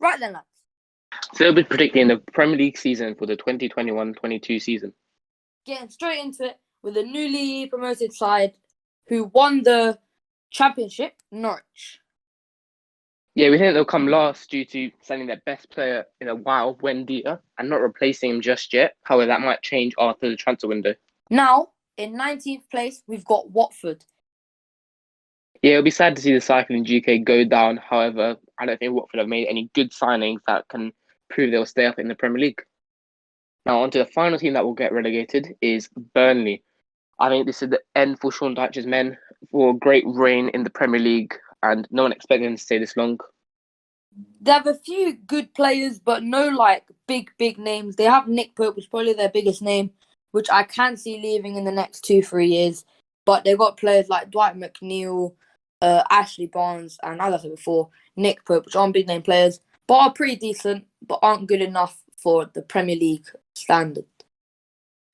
Right then, lads. So they'll be predicting the Premier League season for the 2021-22 season. Getting straight into it with a newly promoted side who won the championship, Norwich. Yeah, we think they'll come last due to signing their best player in a while, Wendia, and not replacing him just yet. However, that might change after the transfer window. Now, in 19th place, we've got Watford. Yeah, it'll be sad to see the cycle in GK go down. However, I don't think Watford have made any good signings that can prove they'll stay up in the Premier League. Now, on to the final team that will get relegated is Burnley. I think this is the end for Sean Dyche's men for a great reign in the Premier League, and no one expected them to stay this long. They have a few good players, but no big names. They have Nick Pope, which is probably their biggest name, which I can see leaving in the next 2-3 years. But they've got players like Dwight McNeil, Ashley Barnes, and as I said before, Nick Pope, which aren't big name players, but are pretty decent, but aren't good enough for the Premier League standard.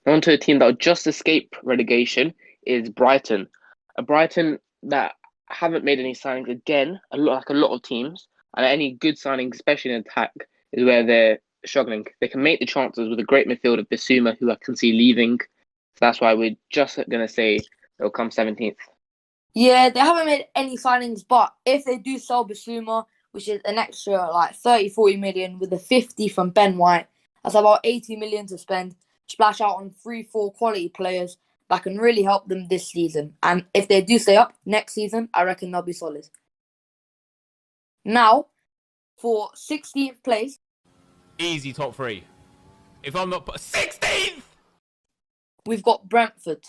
On to a team that will just escape relegation is Brighton. A Brighton that haven't made any signings again, like a lot of teams, and any good signings, especially in attack, is where they're struggling. They can make the chances with a great midfield of Bissouma, who I can see leaving. So that's why we're just going to say they'll come 17th. Yeah, they haven't made any signings, but if they do sell Bissouma, which is an extra 30-40 million with a 50 from Ben White, that's about 80 million to spend, splash out on 3-4 quality players that can really help them this season. And if they do stay up next season, I reckon they'll be solid. Now, for 16th place. Easy top three. If I'm not 16th! We've got Brentford,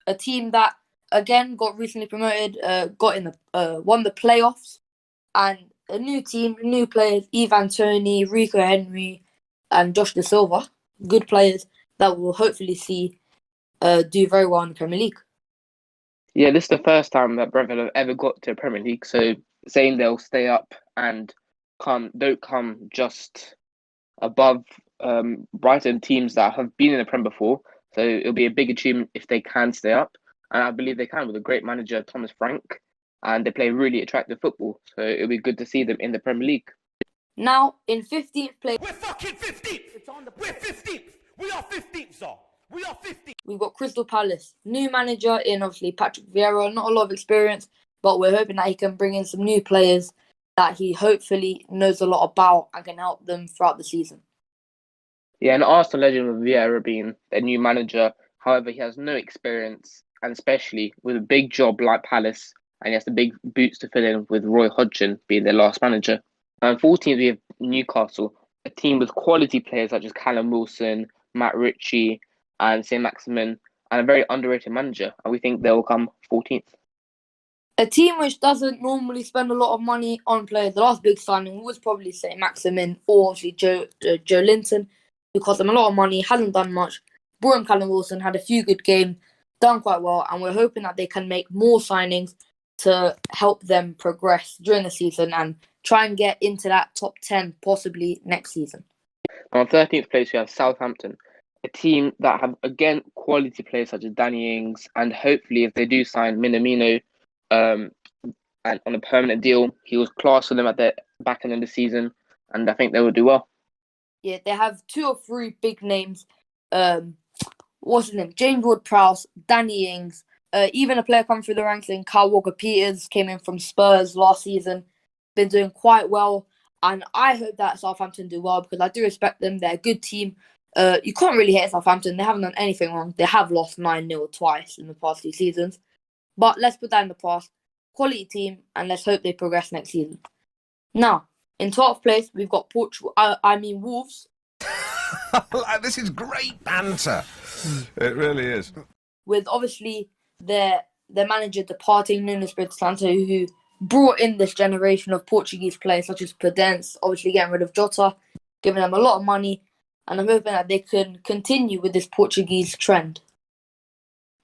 a team that, again, got recently promoted, won the playoffs, and a new team, new players, Ivan Toney, Rico Henry, and Josh Da Silva. Good players that we'll hopefully see do very well in the Premier League. Yeah, this is the first time that Brentford have ever got to a Premier League, so saying they'll stay up and don't come just above Brighton teams that have been in the Prem before. So it'll be a big achievement if they can stay up, and I believe they can with a great manager, Thomas Frank, and they play really attractive football. So it'll be good to see them in the Premier League. Now, in 15th place... We're fucking 15th! We're 15th! We are 15th, sir! We are 15th! We've got Crystal Palace. New manager in, obviously, Patrick Vieira. Not a lot of experience, but we're hoping that he can bring in some new players that he hopefully knows a lot about and can help them throughout the season. Yeah, and Arsenal legend with Vieira being their new manager. However, he has no experience, and especially with a big job like Palace, and he has the big boots to fill in with Roy Hodgson being their last manager. And 14th, we have Newcastle, a team with quality players such as Callum Wilson, Matt Ritchie, and St. Maximin, and a very underrated manager. And we think they'll come 14th. A team which doesn't normally spend a lot of money on players. The last big signing was probably St. Maximin or obviously Joe Linton, who cost them a lot of money, hasn't done much. Brought in Callum Wilson, had a few good games, done quite well, and we're hoping that they can make more signings to help them progress during the season and try and get into that top 10 possibly next season. On 13th place, we have Southampton, a team that have, again, quality players such as Danny Ings, and hopefully if they do sign Minamino and on a permanent deal, he was class for them at the back end of the season, and I think they will do well. Yeah, they have 2 or 3 big names. What's his name? James Ward-Prowse, Danny Ings, even a player coming through the ranks in Kyle Walker-Peters, came in from Spurs last season, been doing quite well, and I hope that Southampton do well because I do respect them. They're a good team. You can't really hate Southampton. They haven't done anything wrong. They have lost 9-0 twice in the past 2 seasons, but let's put that in the past. Quality team, and let's hope they progress next season. Now, in 12th place, we've got Wolves. This is great banter. It really is. With obviously their manager departing, Nuno Espirito Santo, who brought in this generation of Portuguese players such as Pedence, obviously getting rid of Jota, giving them a lot of money, and I'm hoping that they can continue with this Portuguese trend.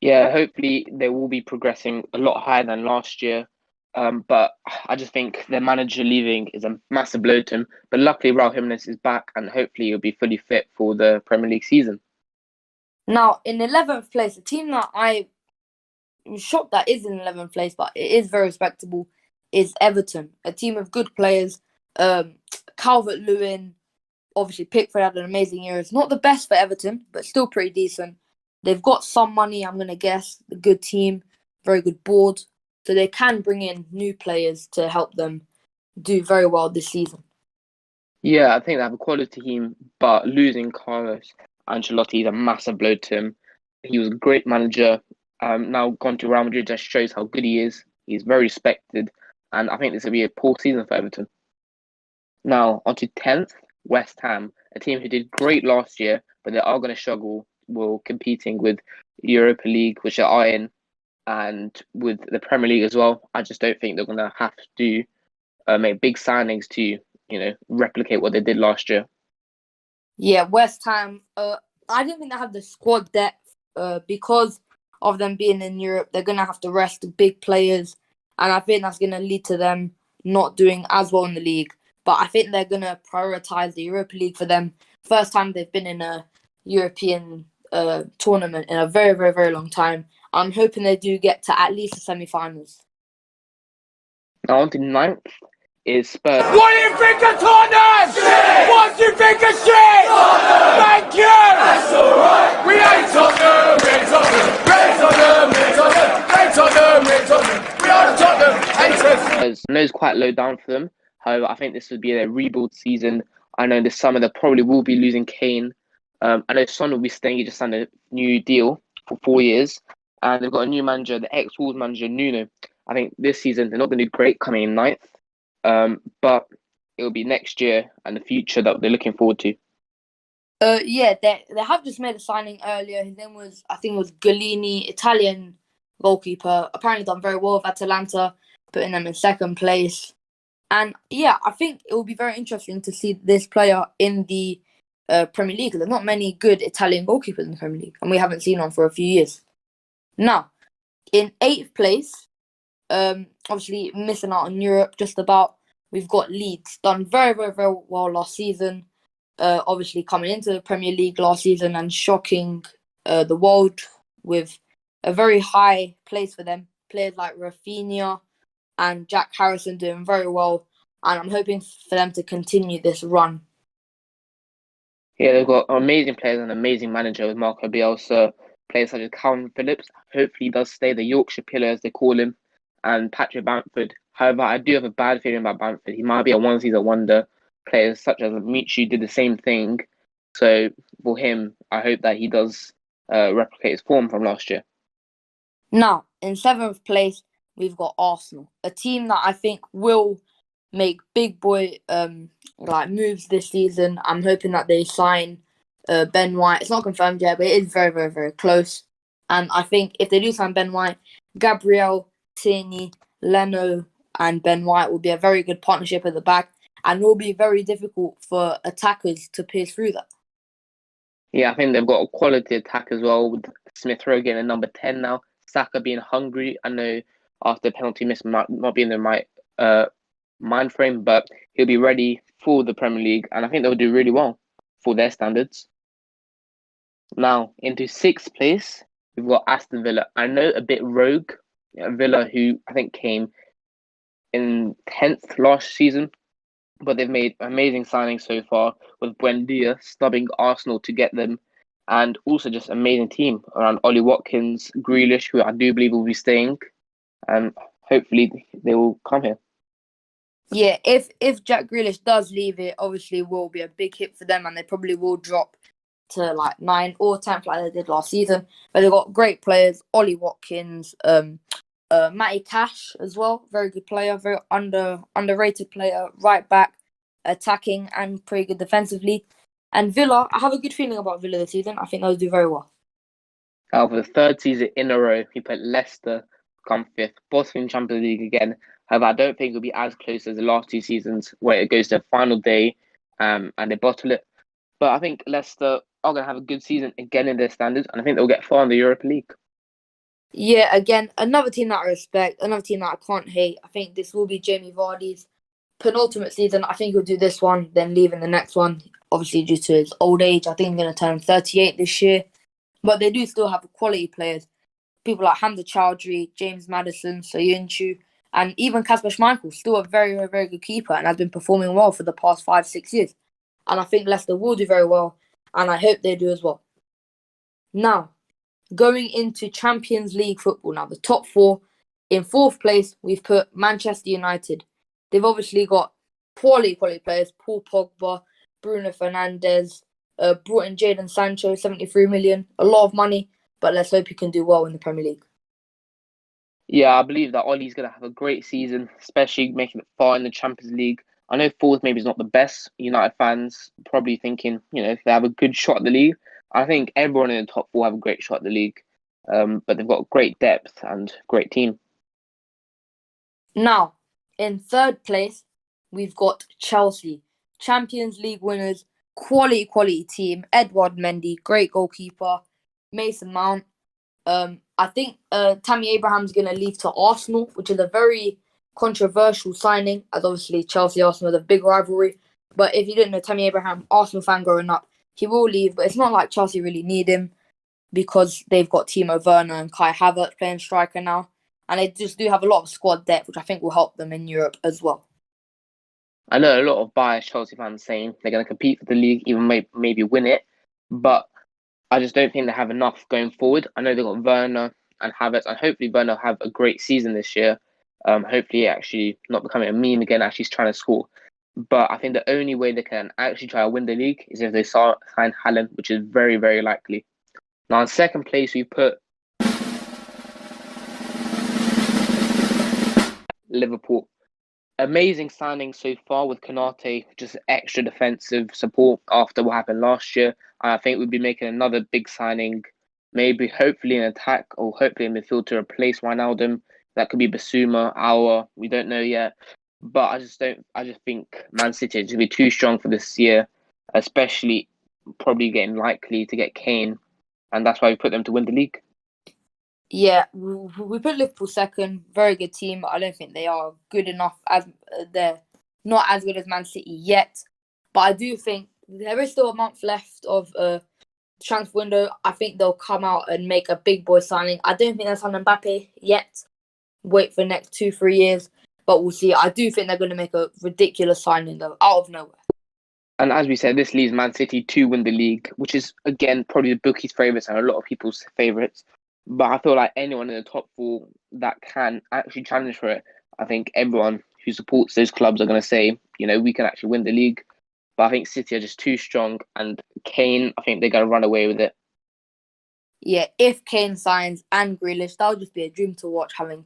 Yeah, hopefully they will be progressing a lot higher than last year. But I just think their manager leaving is a massive blow to him. But luckily, Raul Jimenez is back, and hopefully he'll be fully fit for the Premier League season. Now, in 11th place, a team that I'm shocked that is in 11th place, but it is very respectable, is Everton. A team of good players Calvert-Lewin, obviously Pickford had an amazing year. It's not the best for Everton, but still pretty decent. They've got some money, I'm going to guess. A good team, very good board. So they can bring in new players to help them do very well this season. Yeah, I think they have a quality team, but losing Carlos Ancelotti is a massive blow to him. He was a great manager. Now gone to Real Madrid just shows how good he is. He's very respected, and I think this will be a poor season for Everton. Now on to 10th, West Ham, a team who did great last year, but they are going to struggle while competing with Europa League, which they are in, and with the Premier League as well. I just don't think they're going to have to make big signings to replicate what they did last year. Yeah, West Ham, I don't think they have the squad depth because of them being in Europe. They're going to have to rest big players, and I think that's going to lead to them not doing as well in the league. But I think they're going to prioritise the Europa League for them. First time they've been in a European tournament in a very, very, very long time. I'm hoping they do get to at least the semi-finals. Now on to 9th is Spurs. What do you think of Tottenham? Shit! What do you think of shit? Tottenham! Thank you! That's alright! We ain't Tottenham! We're Tottenham! We're Tottenham! We're Tottenham! We're Tottenham! We're Tottenham! We are Tottenham! Haters! I know it's quite low down for them. However, I think this would be a rebuild season. I know this summer they probably will be losing Kane. I know Son will be staying. He just signed a new deal for 4 years. And they've got a new manager, the ex-Wolves manager, Nuno. I think this season they're not going to do great coming in 9th. But it'll be next year and the future that they're looking forward to. Yeah, they have just made a signing earlier. His name was, I think it was Galini, Italian goalkeeper. Apparently done very well with Atalanta, putting them in 2nd place. And yeah, I think it will be very interesting to see this player in the Premier League. There's not many good Italian goalkeepers in the Premier League, and we haven't seen one for a few years. Now, in 8th place, obviously missing out on Europe just about, we've got Leeds. Done very, very, very well last season. Obviously coming into the Premier League last season and shocking the world with a very high place for them. Players like Rafinha and Jack Harrison doing very well, and I'm hoping for them to continue this run. Yeah, they've got amazing players and an amazing manager with Marco Bielsa. Players such as Calvin Phillips, hopefully he does stay, the Yorkshire pillar as they call him, and Patrick Bamford. However, I do have a bad feeling about Bamford. He might be a one-season wonder. Players such as Michu did the same thing. So for him, I hope that he does replicate his form from last year. Now, in 7th place, we've got Arsenal, a team that I think will make big boy moves this season. I'm hoping that they sign Ben White. It's not confirmed yet, but it is very, very, very close. And I think if they do sign Ben White, Gabriel, Tierney, Leno, and Ben White will be a very good partnership at the back, and will be very difficult for attackers to pierce through that. Yeah, I think they've got a quality attack as well, with Smith Rowe getting a number 10 now. Saka being hungry. I know after penalty miss might not be in the right mind frame, but he'll be ready for the Premier League, and I think they'll do really well for their standards. Now, into 6th place, we've got Aston Villa. I know a bit rogue, Villa, who I think came in 10th last season, but they've made amazing signings so far, with Buendia stubbing Arsenal to get them, and also just amazing team around Ollie Watkins, Grealish, who I do believe will be staying, and hopefully they will come here. Yeah, if Jack Grealish does leave, it obviously will be a big hit for them, and they probably will drop to 9th or 10th like they did last season. But they've got great players, Ollie Watkins, Matty Cash as well, very good player, very underrated player, right back, attacking and pretty good defensively. And Villa, I have a good feeling about Villa this season. I think they'll do very well. For the 3rd season in a row, he put Leicester come 5th, Boston Champions League again. However, I don't think it'll be as close as the last 2 seasons where it goes to the final day and they bottle it. But I think Leicester are going to have a good season again in their standards, and I think they'll get far in the Europa League. Yeah, again, another team that I respect, another team that I can't hate. I think this will be Jamie Vardy's penultimate season. I think he'll do this one, then leave in the next one, obviously due to his old age. I think he's going to turn 38 this year. But they do still have quality players. People like Hamza Chowdhury, James Maddison, Soyuncu, And even Kasper Schmeichel, still a very, very, very good keeper and has been performing well for the past 5-6 years. And I think Leicester will do very well, and I hope they do as well. Now, going into Champions League football now, the top four. In fourth place, we've put Manchester United. They've obviously got quality players, Paul Pogba, Bruno Fernandes, brought in Jadon Sancho, 73 million, a lot of money, but let's hope he can do well in the Premier League. Yeah, I believe that Ollie's going to have a great season, especially making it far in the Champions League. I know fourth maybe is not the best. United fans probably thinking, if they have a good shot at the league. I think everyone in the top four have a great shot at the league, but they've got great depth and great team. Now, in third place, we've got Chelsea, Champions League winners, quality team. Edouard Mendy, great goalkeeper. Mason Mount. I think Tammy Abraham's going to leave to Arsenal, which is a very controversial signing, as obviously Chelsea-Arsenal are the big rivalry. But if you didn't know, Tammy Abraham, Arsenal fan growing up, he will leave. But it's not like Chelsea really need him because they've got Timo Werner and Kai Havertz playing striker now. And they just do have a lot of squad depth, which I think will help them in Europe as well. I know a lot of biased Chelsea fans saying they're going to compete for the league, even maybe win it. But I just don't think they have enough going forward. I know they've got Werner and Havertz, and hopefully Werner will have a great season this year. Hopefully actually not becoming a meme again, actually trying to score. But I think the only way they can actually try to win the league is if they sign Haaland, which is very, very likely. Now, in second place, we put Liverpool. Amazing signing so far with Konate, just extra defensive support after what happened last year. I think we'll be making another big signing, maybe hopefully in attack or hopefully in midfield to replace Wijnaldum. That could be Basuma, Auer, we don't know yet. But I just think Man City is going to be too strong for this year, especially probably getting likely to get Kane. And that's why we put them to win the league. Yeah, we put Liverpool second. Very good team. I don't think they are good enough. As they're not as good as Man City yet. But I do think there is still a month left of transfer window. I think they'll come out and make a big boy signing. I don't think they'll sign Mbappe yet. Wait for the next 2-3 years. But we'll see. I do think they're going to make a ridiculous signing though, out of nowhere. And as we said, this leaves Man City to win the league, which is, again, probably the bookies' favourites and a lot of people's favourites. But I feel like anyone in the top four that can actually challenge for it, I think everyone who supports those clubs are going to say, we can actually win the league. But I think City are just too strong. And Kane, I think they're going to run away with it. Yeah, if Kane signs and Grealish, that would just be a dream to watch, having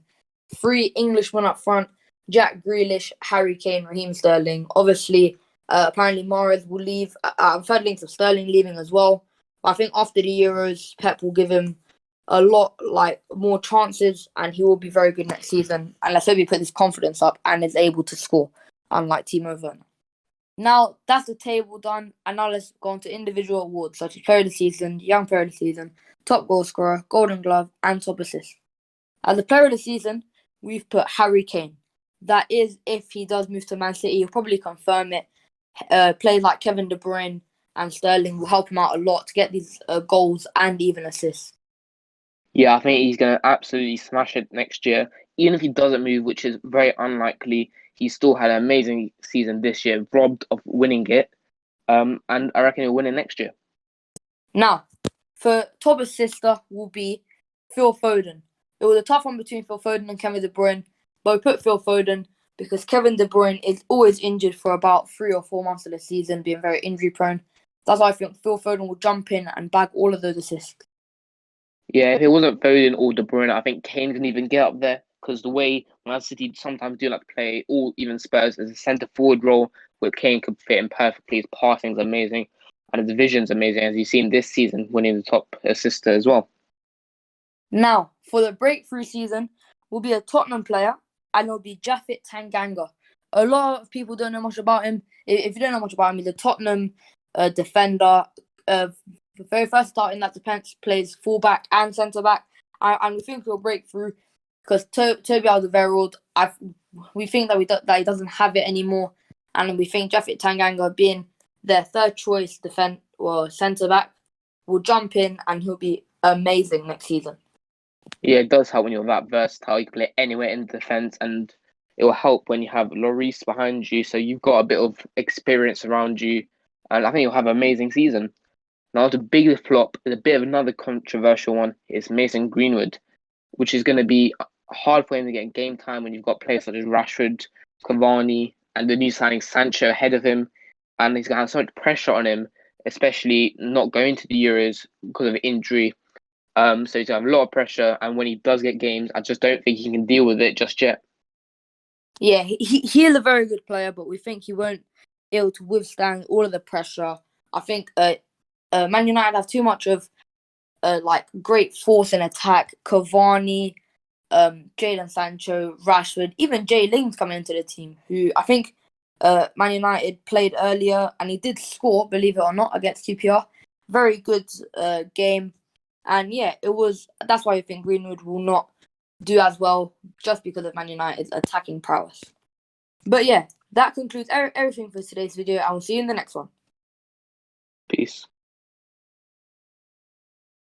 3 Englishmen up front. Jack Grealish, Harry Kane, Raheem Sterling. Obviously, apparently Mahrez will leave. I've heard links of Sterling leaving as well. But I think after the Euros, Pep will give him a lot more chances and he will be very good next season. And let's hope he puts his confidence up and is able to score, unlike Timo Werner. Now, that's the table done. And now let's go on to individual awards such as Player of the Season, Young Player of the Season, Top Goal Scorer, Golden Glove, and Top Assist. As the Player of the Season, we've put Harry Kane. That is, if he does move to Man City, he'll probably confirm it. Players like Kevin De Bruyne and Sterling will help him out a lot to get these goals and even assists. Yeah, I think he's going to absolutely smash it next year. Even if he doesn't move, which is very unlikely, he still had an amazing season this year, robbed of winning it. And I reckon he'll win it next year. Now, for top assister will be Phil Foden. It was a tough one between Phil Foden and Kevin De Bruyne, but we put Phil Foden because Kevin De Bruyne is always injured for about 3 or 4 months of the season, being very injury prone. That's why I think Phil Foden will jump in and bag all of those assists. Yeah, if it wasn't Foden or De Bruyne, I think Kane can even get up there because the way Man City sometimes do like to play, or even Spurs, as a centre forward role, where Kane could fit in perfectly. His passing's amazing and his vision's amazing, as you've seen this season, winning the top assister as well. Now, for the breakthrough season, will be a Tottenham player, and it'll be Japhet Tanganga. A lot of people don't know much about him. If you don't know much about him, he's a Tottenham defender. The very first start in that defence, plays fullback and centre-back. And we think he'll break through because Toby Alderweireld, we think that he doesn't have it anymore. And we think Japhet Tanganga, being their third choice centre-back, will jump in and he'll be amazing next season. Yeah, it does help when you're that versatile. You can play anywhere in the defence, and it will help when you have Lloris behind you. So you've got a bit of experience around you, and I think you'll have an amazing season. Now, the biggest flop is a bit of another controversial one. Is Mason Greenwood, which is going to be hard for him to get game time when you've got players such as Rashford, Cavani, and the new signing Sancho ahead of him, and he's going to have so much pressure on him, especially not going to the Euros because of injury. So he's going to have a lot of pressure, and when he does get games, I just don't think he can deal with it just yet. Yeah, he is a very good player, but we think he won't be able to withstand all of the pressure. I think Man United have too much of like great force in attack. Cavani, Jadon Sancho, Rashford, even Jay Ling's coming into the team, who I think Man United played earlier, and he did score, believe it or not, against QPR. Very good game. And yeah, that's why I think Greenwood will not do as well, just because of Man United's attacking prowess. But yeah, that concludes everything for today's video, and we'll see you in the next one. Peace.